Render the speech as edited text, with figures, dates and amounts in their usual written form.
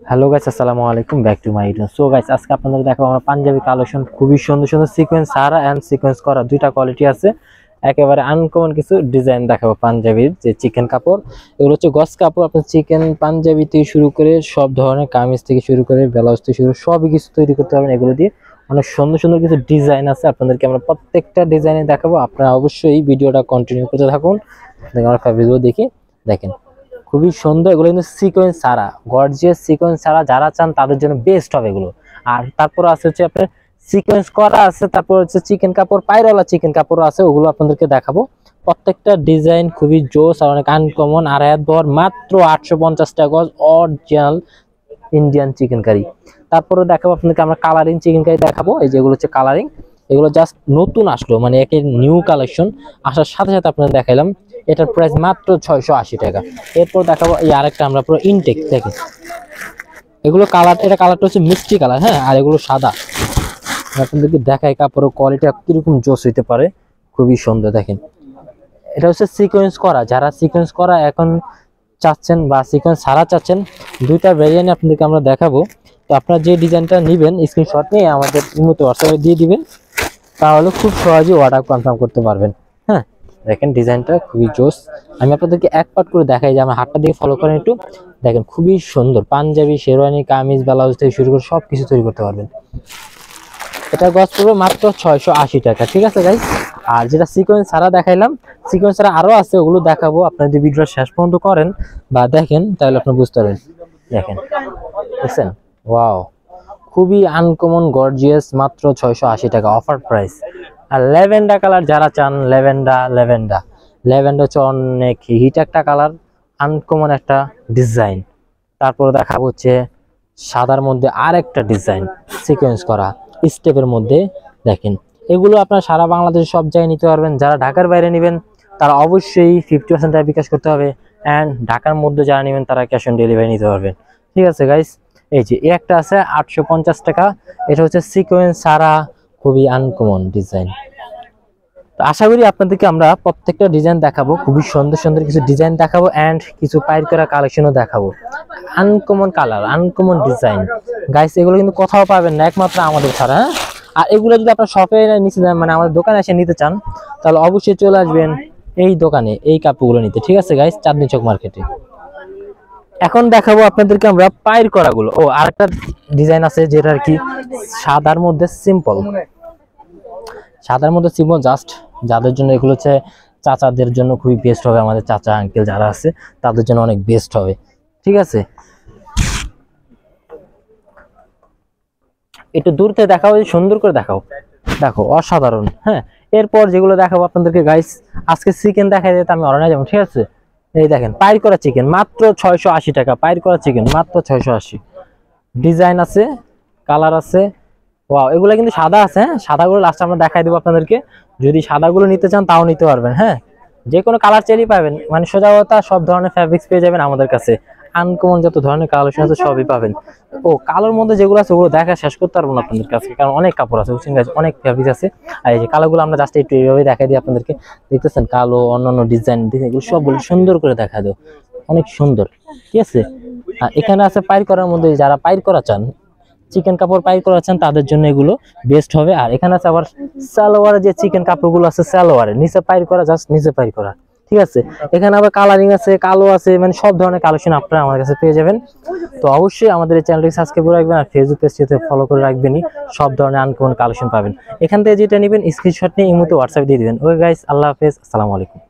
Hello guys, আসসালামু আলাইকুম, back to my video. So guys, আজকে আপনাদের দেখাবো আমরা পাঞ্জাবি কালেকশন। খুবই সুন্দর সুন্দর সিকোয়েন্স সারা এন্ড সিকোয়েন্স করা দুইটা কোয়ালিটি আছে। একেবারে আনকমন কিছু ডিজাইন দেখাবো পাঞ্জাবির যে চিকেন কাপড়। এগুলো হচ্ছে গস কাপড়। আপনার চিকেন পাঞ্জাবি থেকে শুরু করে সব ধরনের কামিজ থেকে শুরু করে ব্লাউজ থেকে শুরু সবই কিছু তৈরি করতে পারবেন এগুলো দিয়ে। অনেক সুন্দর সুন্দর কিছু ডিজাইন আছে, আপনাদেরকে আমরা প্রত্যেকটা ডিজাইনে দেখাবো। আপনারা অবশ্যই ভিডিওটা কন্টিনিউ করতে থাকুন। আমরা ফ্যাব্রিকগুলো দেখি, দেখেন খুবই সুন্দর। এগুলো কিন্তু সিকোয়েন্স ছাড়া, গর্জিয়াস সিকোয়েন্স ছাড়া যারা চান তাদের জন্য বেস্ট হবে এগুলো। আর তারপর আছে হচ্ছে আপনার সিকোয়েন্স করা আছে, তারপর হচ্ছে চিকেন কাপড়, পায়রওয়ালা চিকেন কাপড় আছে, ওগুলো আপনাদেরকে দেখাবো। প্রত্যেকটা ডিজাইন খুবই জোস আর অনেক আনকমন। আর এত বর মাত্র 850 টাকা গজ, অরিজিনাল ইন্ডিয়ান চিকেন কারি। তারপরে দেখাবো আপনাদেরকে আমরা কালারিং চিকেন কারি দেখাবো। এই যেগুলো হচ্ছে কালারিং, এগুলো জাস্ট নতুন আসলো, মানে একের নিউ কালেকশন আসার সাথে সাথে আপনাদের দেখাইলাম। এটার প্রাইস মাত্র 680 টাকা। এরপর দেখাবো এই আরেকটা আমরা পুরো ইনটেক, দেখেন এগুলো কালার, এটা কালারটা হচ্ছে মিষ্টি কালার, হ্যাঁ, আর এগুলো সাদা। আপনাদেরকে দেখাই কাপড়ের কোয়ালিটি কিরকম জোস হইতে পারে, খুবই সুন্দর। দেখেন এটা হচ্ছে সিকোয়েন্স করা, যারা সিকোয়েন্স করা এখন চাচ্ছেন বা সিকোয়েন্স ছাড়া চাচ্ছেন, দুইটা ভ্যারিয়েন্ট আপনাদেরকে আমরা দেখাবো। তো আপনারা যে ডিজাইনটা নেবেন স্ক্রিনশট নিয়ে আমাদের ইমোতে হোয়াটসঅ্যাপে দিয়ে দিবেন, তাহলে খুব সহজে অর্ডার কনফার্ম করতে পারবেন। হ্যাঁ, দেখেন ডিজাইনটা খুবই জোস। আমি আপনাদেরকে এক পার্ট করে দেখাই, যে আমার হাতটা দিয়ে ফলো করেন একটু। দেখেন খুবই সুন্দর পাঞ্জাবি, শেরওয়ানি, কামিজ, ব্লাউজ থেকে শুরু করে সব কিছু তৈরি করতে পারবেন। এটা গজ পড়বে মাত্র 680 টাকা, ঠিক আছে গাইস। আর যেটা সিকোয়েন্স ছাড়া দেখাইলাম, সিকোয়েন্স ছাড়া আরো আছে, ওগুলো দেখাবো। আপনারা যদি ভিডিওটা শেষ পর্যন্ত করেন বা দেখেন তাহলে আপনি বুঝতে পারবেন। দেখেন, দেখছেন, ওয়াও, খুবই আনকমন গর্জিয়াস, মাত্র 680 টাকা অফার প্রাইস। আর ল্যাভেন্ডার কালার যারা চান, ল্যাভেন্ডার হচ্ছে অনেক হিট একটা কালার, আনকমন একটা ডিজাইন। তারপর দেখা হচ্ছে সাদার মধ্যে আর একটা ডিজাইন সিকোয়েন্স করা স্টেপের মধ্যে। দেখেন এগুলো আপনার সারা বাংলাদেশে সব জায়গায় নিতে পারবেন। যারা ঢাকার বাইরে নেবেন তারা অবশ্যই 50% টাকা বিকাশ করতে হবে, অ্যান্ড ঢাকার মধ্যে যারা নেবেন তারা ক্যাশ অন ডেলিভারি নিতে পারবেন, ঠিক আছে গাইস। এই যে একটা আছে 850 টাকা, এটা হচ্ছে সিকোয়েন্স সারা, খুবই আনকমন ডিজাইন। তো আশা করি আপনাদেরকে আমরা প্রত্যেকটা ডিজাইন দেখাবো, খুবই সুন্দর সুন্দর কিছু ডিজাইন দেখাবো, অ্যান্ড কিছু পাইর করা কালেকশনও দেখাবো। Uncommon colour, uncommon design guys, এগুলো কিন্তু কোথাও পাবেন না একমাত্র আমাদের ছাড়া, হ্যাঁ। আর এগুলো যদি আপনার শপে নিচে মানে আমাদের দোকানে এসে নিতে চান, তাহলে অবশ্যই চলে আসবেন এই দোকানে এই কাপড়গুলো নিতে, ঠিক আছে গাইস, চাঁদনী চক মার্কেটে। এখন দেখাবো আপনাদেরকে আমরা পাইর করা গুলো। ও আরেকটা ডিজাইন আছে যেটা আর কি সাদার মধ্যে সিম্পল, জাস্ট যাদের জন্য এগুলো হচ্ছে চাচাদের জন্য খুবই বেস্ট হবে, আমাদের চাচা আঙ্কেল যারা আছে তাদের জন্য অনেক বেস্ট হবে, ঠিক আছে। একটু দূর থেকে দেখাও, সুন্দর করে দেখাও, দেখো অসাধারণ। হ্যাঁ, এরপর যেগুলো দেখাবো আপনাদেরকে গাইস, আজকে চিকেন দেখাই দিতে আমি অরণ্যে যাবো, ঠিক আছে। এই দেখেন পাইর করা চিকেন মাত্র 680 টাকা, পাইর করা চিকেন মাত্র 680। ডিজাইন আছে, কালার আছে, ওয়াও। এগুলো কিন্তু সাদা আছে, হ্যাঁ, সাদাগুলো লাস্টে আমরা দেখাই দেবো আপনাদেরকে। যদি সাদাগুলো নিতে চান তাও নিতে পারবেন, হ্যাঁ, যে কোনো কালার চাইলেই পাবেন। মানে সোজা কথা, সব ধরনের ফ্যাব্রিক্স পেয়ে যাবেন আমাদের কাছে। আনকমন যত ধরনের কালেকশন আছে সবই পাবেন। ও কালোর মধ্যে যেগুলো আছে ওগুলো দেখা শেষ করতে পারবো না আপনাদের কাছে, কারণ অনেক কাপড় আছে, বুঝছেন গাইস, অনেক ফ্যাব্রিক্স আছে। আর এই যে কালোগুলো আমরা জাস্ট একটু এইভাবে দেখাই দিই আপনাদেরকে, দেখতেছেন কালো, অন্যান্য ডিজাইন এগুলো সবগুলো সুন্দর করে দেখা দেবো, অনেক সুন্দর, ঠিক আছে। আর এখানে আছে পাইর করার মধ্যে, যারা পাইর করা চান, চিকেন কাপড় পাইর করা চান, তাদের জন্য এগুলো বেস্ট হবে। আর এখানে আছে আবার সালোয়ারের যে চিকেন কাপড়গুলো আছে, সালোয়ারের নিচে পাইর করা, জাস্ট নিচে পাইর করা, ঠিক আছে। এখানে আবার কালারিং আছে, কালো আছে, মানে সব ধরনের কালেকশন আপনারা আমার কাছে পেয়ে যাবেন। তো অবশ্যই আমাদের এই চ্যানেলটি সাবস্ক্রাইব করে রাখবেন, আর ফেসবুক পেজটিতে ফলো করে রাখবেনই, সব ধরনের আনকমন কালেকশন পাবেন। এখান থেকে যেটা নেবেন স্ক্রিনশট নিয়ে ইমোতে হোয়াটসঅ্যাপ দিয়ে দিবেন। ওকে গাইস, আল্লাহ হাফেজ, আসসালামু আলাইকুম।